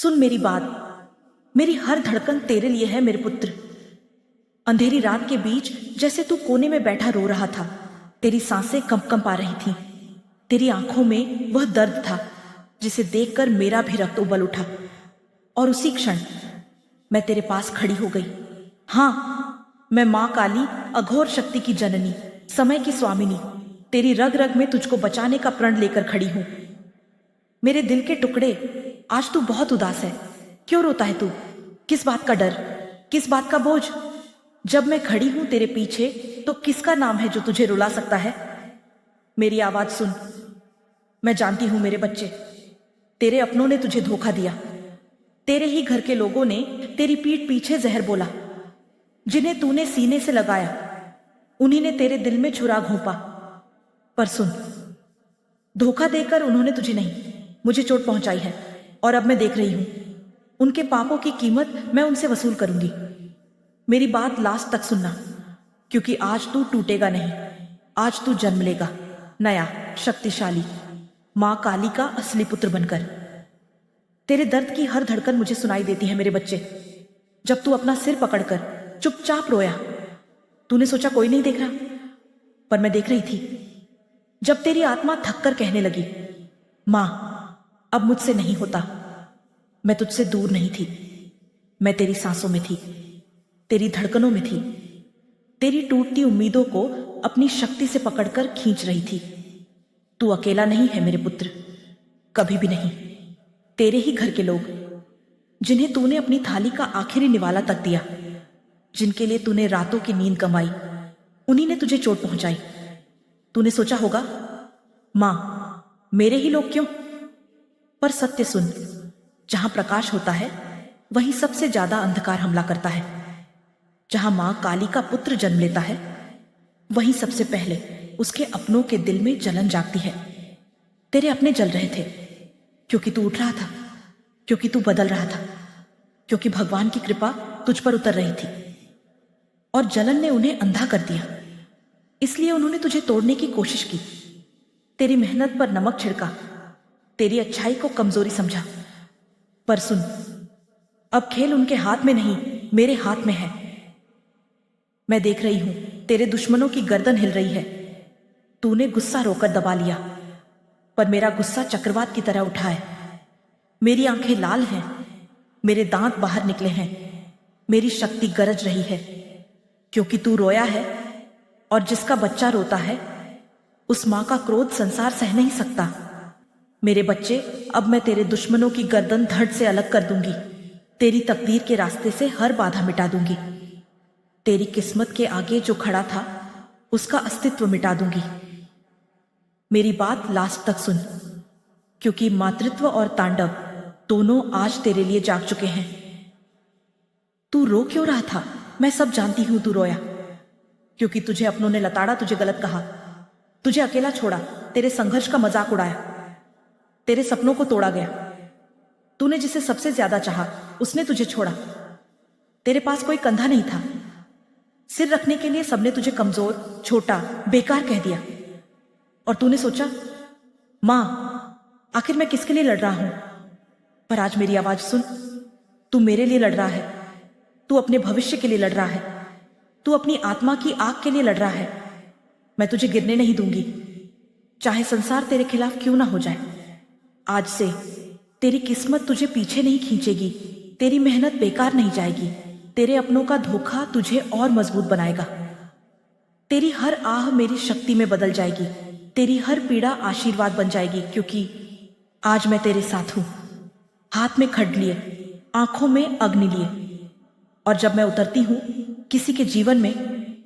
सुन मेरी बात। मेरी हर धड़कन तेरे लिए है मेरे पुत्र। अंधेरी रात के बीच जैसे तू कोने में बैठा रो रहा था, तेरी सांसें कंप आ रही थीं। तेरी आंखों में वह दर्द था जिसे देखकर मेरा भी रक्त उबल उठा। और उसी क्षण मैं तेरे पास खड़ी हो गई। हाँ, मैं माँ काली, अघोर शक्ति की जननी, समय की स्वामिनी, तेरी रग रग में तुझको बचाने का प्रण लेकर खड़ी हूं। मेरे दिल के टुकड़े, आज तू बहुत उदास है। क्यों रोता है तू? किस बात का डर, किस बात का बोझ? जब मैं खड़ी हूं तेरे पीछे तो किसका नाम है जो तुझे रुला सकता है? मेरी आवाज सुन। मैं जानती हूं मेरे बच्चे, तेरे अपनों ने तुझे धोखा दिया। तेरे ही घर के लोगों ने तेरी पीठ पीछे जहर बोला। जिन्हें तूने सीने से लगाया उन्हीं ने तेरे दिल में छुरा घोंपा। पर सुन, धोखा देकर उन्होंने तुझे नहीं, मुझे चोट पहुंचाई है। और अब मैं देख रही हूं उनके पापों की कीमत मैं उनसे वसूल करूंगी। मेरी बात लास्ट तक सुनना, क्योंकि आज तू टूटेगा नहीं। आज तू जन्म लेगा नया, शक्तिशाली, मां काली का असली पुत्र बनकर। तेरे दर्द की हर धड़कन मुझे सुनाई देती है मेरे बच्चे। जब तू अपना सिर पकड़कर चुपचाप रोया, तूने सोचा कोई नहीं देख रहा, पर मैं देख रही थी। जब तेरी आत्मा थककर कहने लगी, मां अब मुझसे नहीं होता, मैं तुझसे दूर नहीं थी। मैं तेरी सांसों में थी, तेरी धड़कनों में थी, तेरी टूटती उम्मीदों को अपनी शक्ति से पकड़कर खींच रही थी। तू अकेला नहीं है मेरे पुत्र, कभी भी नहीं। तेरे ही घर के लोग, जिन्हें तूने अपनी थाली का आखिरी निवाला तक दिया, जिनके लिए तूने रातों की नींद कमाई, उन्हीं ने तुझे चोट पहुंचाई। तूने सोचा होगा, मां मेरे ही लोग क्यों? पर सत्य सुन, जहां प्रकाश होता है वहीं सबसे ज्यादा अंधकार हमला करता है। जहां मां काली का पुत्र जन्म लेता है वहीं सबसे पहले उसके अपनों के दिल में जलन जागती है। तेरे अपने जल रहे थे क्योंकि तू उठ रहा था, क्योंकि तू बदल रहा था, क्योंकि भगवान की कृपा तुझ पर उतर रही थी। और जलन ने उन्हें अंधा कर दिया, इसलिए उन्होंने तुझे तोड़ने की कोशिश की। तेरी मेहनत पर नमक छिड़का, तेरी अच्छाई को कमजोरी समझा। पर सुन, अब खेल उनके हाथ में नहीं, मेरे हाथ में है। मैं देख रही हूं तेरे दुश्मनों की गर्दन हिल रही है। तूने गुस्सा रोकर दबा लिया, पर मेरा गुस्सा चक्रवात की तरह उठा है। मेरी आंखें लाल हैं, मेरे दांत बाहर निकले हैं, मेरी शक्ति गरज रही है, क्योंकि तू रोया है। और जिसका बच्चा रोता है उस मां का क्रोध संसार सह नहीं सकता। मेरे बच्चे, अब मैं तेरे दुश्मनों की गर्दन धड़ से अलग कर दूंगी। तेरी तकदीर के रास्ते से हर बाधा मिटा दूंगी। तेरी किस्मत के आगे जो खड़ा था उसका अस्तित्व मिटा दूंगी। मेरी बात लास्ट तक सुन, क्योंकि मातृत्व और तांडव दोनों आज तेरे लिए जाग चुके हैं। तू रो क्यों रहा था? मैं सब जानती हूं तू रोया क्योंकि तुझे अपनों ने लताड़ा, तुझे गलत कहा, तुझे अकेला छोड़ा, तेरे संघर्ष का मजाक उड़ाया, तेरे सपनों को तोड़ा गया। तूने जिसे सबसे ज्यादा चाहा उसने तुझे छोड़ा। तेरे पास कोई कंधा नहीं था, सिर रखने के लिए सबने तुझे कमजोर, छोटा, बेकार कह दिया। और तूने सोचा, मां आखिर मैं किसके लिए लड़ रहा हूं? पर आज मेरी आवाज सुन, तू मेरे लिए लड़ रहा है, तू अपने भविष्य के लिए लड़ रहा है, तू अपनी आत्मा की आग के लिए लड़ रहा है। मैं तुझे गिरने नहीं दूंगी, चाहे संसार तेरे खिलाफ क्यों ना हो जाए। आज से तेरी किस्मत तुझे पीछे नहीं खींचेगी, तेरी मेहनत बेकार नहीं जाएगी, तेरे अपनों का धोखा तुझे और मजबूत बनाएगा। तेरी हर आह मेरी शक्ति में बदल जाएगी, तेरी हर पीड़ा आशीर्वाद बन जाएगी, क्योंकि आज मैं तेरे साथ हूं। हाथ में खड्ग लिए, आंखों में अग्नि लिए, और जब मैं उतरती हूं किसी के जीवन में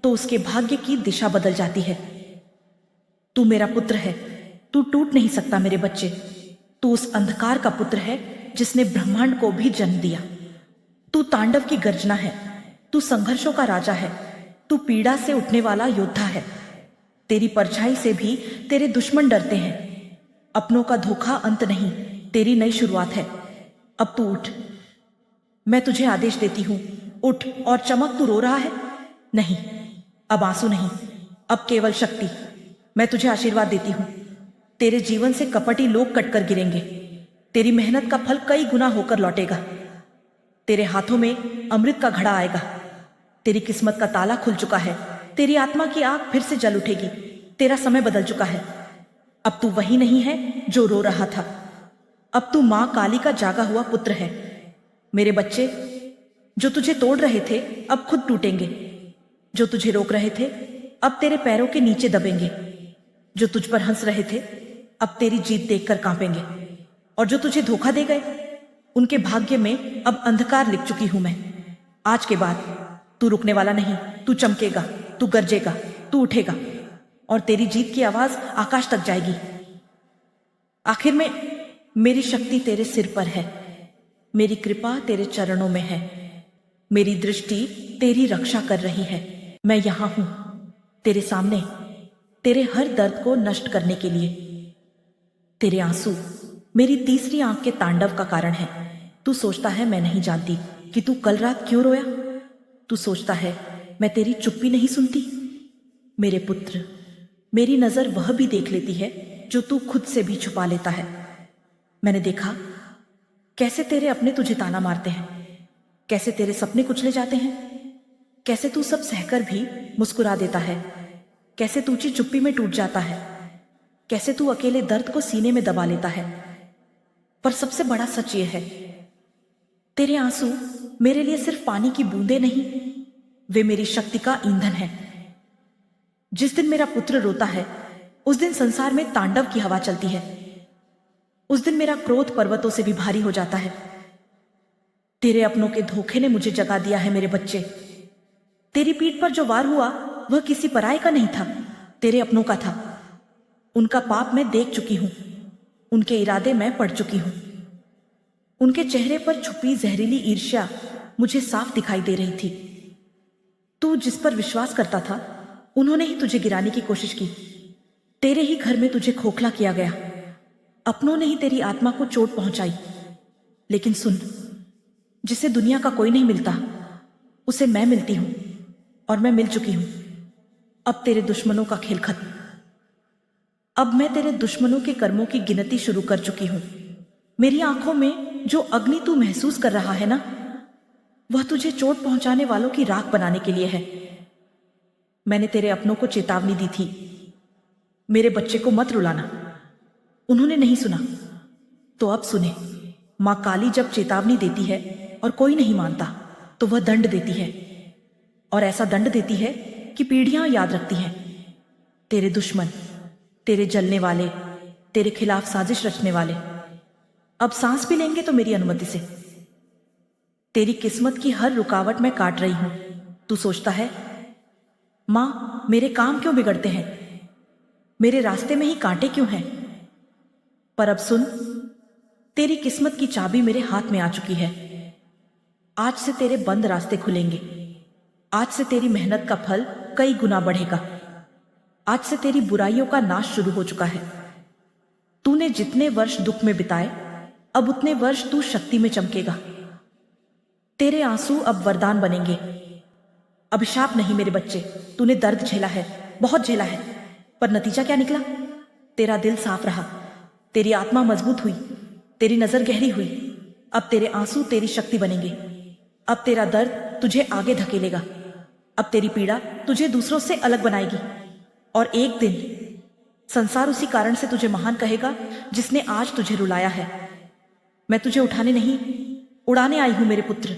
तो उसके भाग्य की दिशा बदल जाती है। तू मेरा पुत्र है, तू टूट नहीं सकता मेरे बच्चे। तू उस अंधकार का पुत्र है जिसने ब्रह्मांड को भी जन्म दिया। तू तांडव की गर्जना है, तू संघर्षों का राजा है, तू पीड़ा से उठने वाला योद्धा है। तेरी परछाई से भी तेरे दुश्मन डरते हैं। अपनों का धोखा अंत नहीं, तेरी नई शुरुआत है। अब तू उठ, मैं तुझे आदेश देती हूं, उठ और चमक। तू रो रहा है? नहीं, अब आंसू नहीं, अब केवल शक्ति। मैं तुझे आशीर्वाद देती हूं, तेरे जीवन से कपटी लोग कटकर गिरेंगे, तेरी मेहनत का फल कई गुना होकर लौटेगा। तेरे हाथों में अमृत का घड़ा आएगा। तेरी किस्मत का ताला खुल चुका है। तेरी आत्मा की आग फिर से जल उठेगी। तेरा समय बदल चुका है। अब तू वही नहीं है जो रो रहा था। अब तू मां काली का जागा हुआ पुत्र है। मेरे बच्चे, जो तुझे तोड़ रहे थे अब खुद टूटेंगे। जो तुझे रोक रहे थे अब तेरे पैरों के नीचे दबेंगे। जो तुझ पर हंस रहे थे अब तेरी जीत देखकर कांपेंगे। और जो तुझे धोखा दे गए उनके भाग्य में अब अंधकार लिख चुकी हूं मैं। आज के बाद तू रुकने वाला नहीं। तू चमकेगा, तू गरजेगा, तू उठेगा और तेरी जीत की आवाज आकाश तक जाएगी। आखिर में मेरी शक्ति तेरे सिर पर है। मेरी कृपा तेरे चरणों में है। मेरी दृष्टि तेरी रक्षा कर रही है। मैं यहां हूं तेरे सामने, तेरे हर दर्द को नष्ट करने के लिए। तेरे आंसू मेरी तीसरी आंख के तांडव का कारण है। तू सोचता है मैं नहीं जानती कि तू कल रात क्यों रोया। तू सोचता है मैं तेरी चुप्पी नहीं सुनती। मेरे पुत्र, मेरी नजर वह भी देख लेती है जो तू खुद से भी छुपा लेता है। मैंने देखा कैसे तेरे अपने तुझे ताना मारते हैं, कैसे तेरे सपने कुचले जाते हैं, कैसे तू सब सहकर भी मुस्कुरा देता है, कैसे तू चुप्पी में टूट जाता है, कैसे तू अकेले दर्द को सीने में दबा लेता है। पर सबसे बड़ा सच यह है, तेरे आंसू मेरे लिए सिर्फ पानी की बूंदें नहीं, वे मेरी शक्ति का ईंधन है। जिस दिन मेरा पुत्र रोता है उस दिन संसार में तांडव की हवा चलती है। उस दिन मेरा क्रोध पर्वतों से भी भारी हो जाता है। तेरे अपनों के धोखे ने मुझे जगा दिया है मेरे बच्चे। तेरी पीठ पर जो वार हुआ वह किसी पराये का नहीं था, तेरे अपनों का था। उनका पाप मैं देख चुकी हूं, उनके इरादे मैं पढ़ चुकी हूं। उनके चेहरे पर छुपी जहरीली ईर्ष्या मुझे साफ दिखाई दे रही थी। तू जिस पर विश्वास करता था उन्होंने ही तुझे गिराने की कोशिश की। तेरे ही घर में तुझे खोखला किया गया। अपनों ने ही तेरी आत्मा को चोट पहुंचाई। लेकिन सुन, जिसे दुनिया का कोई नहीं मिलता उसे मैं मिलती हूं, और मैं मिल चुकी हूं। अब तेरे दुश्मनों का खेल खत्म। अब मैं तेरे दुश्मनों के कर्मों की गिनती शुरू कर चुकी हूं। मेरी आंखों में जो अग्नि तू महसूस कर रहा है ना, वह तुझे चोट पहुंचाने वालों की राख बनाने के लिए है। मैंने तेरे अपनों को चेतावनी दी थी, मेरे बच्चे को मत रुलाना। उन्होंने नहीं सुना, तो अब सुने। मां काली जब चेतावनी देती है और कोई नहीं मानता तो वह दंड देती है, और ऐसा दंड देती है कि पीढ़ियां याद रखती हैं। तेरे दुश्मन, तेरे जलने वाले, तेरे खिलाफ साजिश रचने वाले अब सांस भी लेंगे तो मेरी अनुमति से। तेरी किस्मत की हर रुकावट मैं काट रही हूं। तू सोचता है मां, मेरे काम क्यों बिगड़ते हैं, मेरे रास्ते में ही कांटे क्यों हैं। पर अब सुन, तेरी किस्मत की चाबी मेरे हाथ में आ चुकी है। आज से तेरे बंद रास्ते खुलेंगे। आज से तेरी मेहनत का फल कई गुना बढ़ेगा। आज से तेरी बुराइयों का नाश शुरू हो चुका है। तूने जितने वर्ष दुख में बिताए अब उतने वर्ष तू शक्ति में चमकेगा। तेरे आंसू अब वरदान बनेंगे, अभिशाप नहीं। मेरे बच्चे, तूने दर्द झेला है, बहुत झेला है, पर नतीजा क्या निकला? तेरा दिल साफ रहा, तेरी आत्मा मजबूत हुई, तेरी नजर गहरी हुई। अब तेरे आंसू तेरी शक्ति बनेंगे। अब तेरा दर्द तुझे आगे धकेलेगा। अब तेरी पीड़ा तुझे दूसरों से अलग बनाएगी। और एक दिन संसार उसी कारण से तुझे महान कहेगा जिसने आज तुझे रुलाया है। मैं तुझे उठाने नहीं, उड़ाने आई हूं मेरे पुत्र।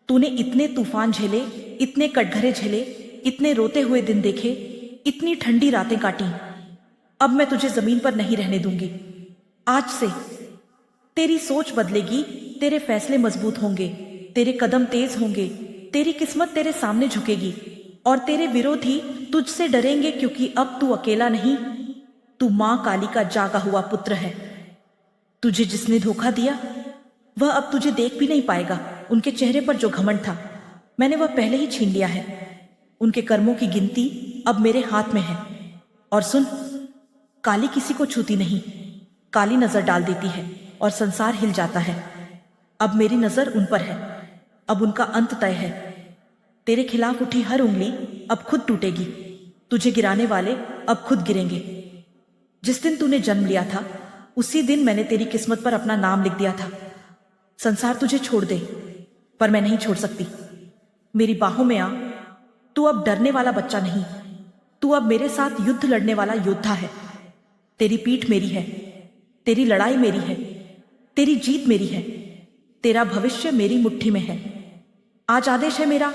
तूने इतने तूफान झेले, इतने कटघरे झेले, इतने रोते हुए दिन देखे, इतनी ठंडी रातें काटी। अब मैं तुझे जमीन पर नहीं रहने दूंगी। आज से तेरी सोच बदलेगी, तेरे फैसले मजबूत होंगे, तेरे कदम तेज होंगे, तेरी किस्मत तेरे सामने झुकेगी और तेरे विरोधी तुझसे डरेंगे, क्योंकि अब तू अकेला नहीं, तू मां काली का जागा हुआ पुत्र है। तुझे जिसने धोखा दिया वह अब तुझे देख भी नहीं पाएगा। उनके चेहरे पर जो घमंड था मैंने वह पहले ही छीन लिया है। उनके कर्मों की गिनती अब मेरे हाथ में है। और सुन, काली किसी को छूती नहीं, काली नजर डाल देती है और संसार हिल जाता है। अब मेरी नजर उन पर है, अब उनका अंत तय है। तेरे खिलाफ उठी हर उंगली अब खुद टूटेगी, तुझे गिराने वाले अब खुद गिरेंगे। जिस दिन तूने जन्म लिया था उसी दिन मैंने तेरी किस्मत पर अपना नाम लिख दिया था। संसार तुझे छोड़ दे, पर मैं नहीं छोड़ सकती। मेरी बाहों में आ। तू अब डरने वाला बच्चा नहीं, तू अब मेरे साथ युद्ध लड़ने वाला योद्धा है। तेरी पीठ मेरी है, तेरी लड़ाई मेरी है, तेरी जीत मेरी है, तेरा भविष्य मेरी मुट्ठी में है। आज आदेश है मेरा,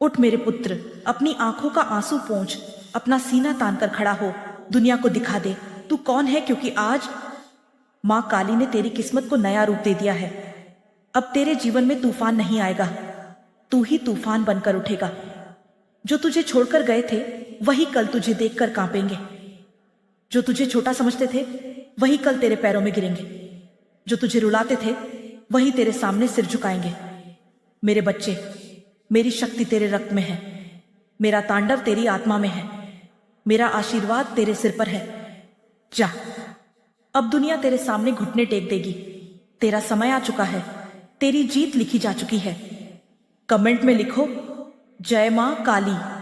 उठ मेरे पुत्र, अपनी आंखों का आंसू पोंछ, अपना सीना तान कर खड़ा हो, दुनिया को दिखा दे तू कौन है, क्योंकि आज मां काली ने तेरी किस्मत को नया रूप दे दिया है। अब तेरे जीवन में तूफान नहीं आएगा, तू ही तूफान बनकर उठेगा। जो तुझे छोड़कर गए थे वही कल तुझे देखकर कांपेंगे। जो तुझे छोटा समझते थे वही कल तेरे पैरों में गिरेंगे। जो तुझे रुलाते थे वही तेरे सामने सिर झुकाएंगे। मेरे बच्चे, मेरी शक्ति तेरे रक्त में है, मेरा तांडव तेरी आत्मा में है, मेरा आशीर्वाद तेरे सिर पर है। जा, अब दुनिया तेरे सामने घुटने टेक देगी। तेरा समय आ चुका है, तेरी जीत लिखी जा चुकी है। कमेंट में लिखो, जय मां काली।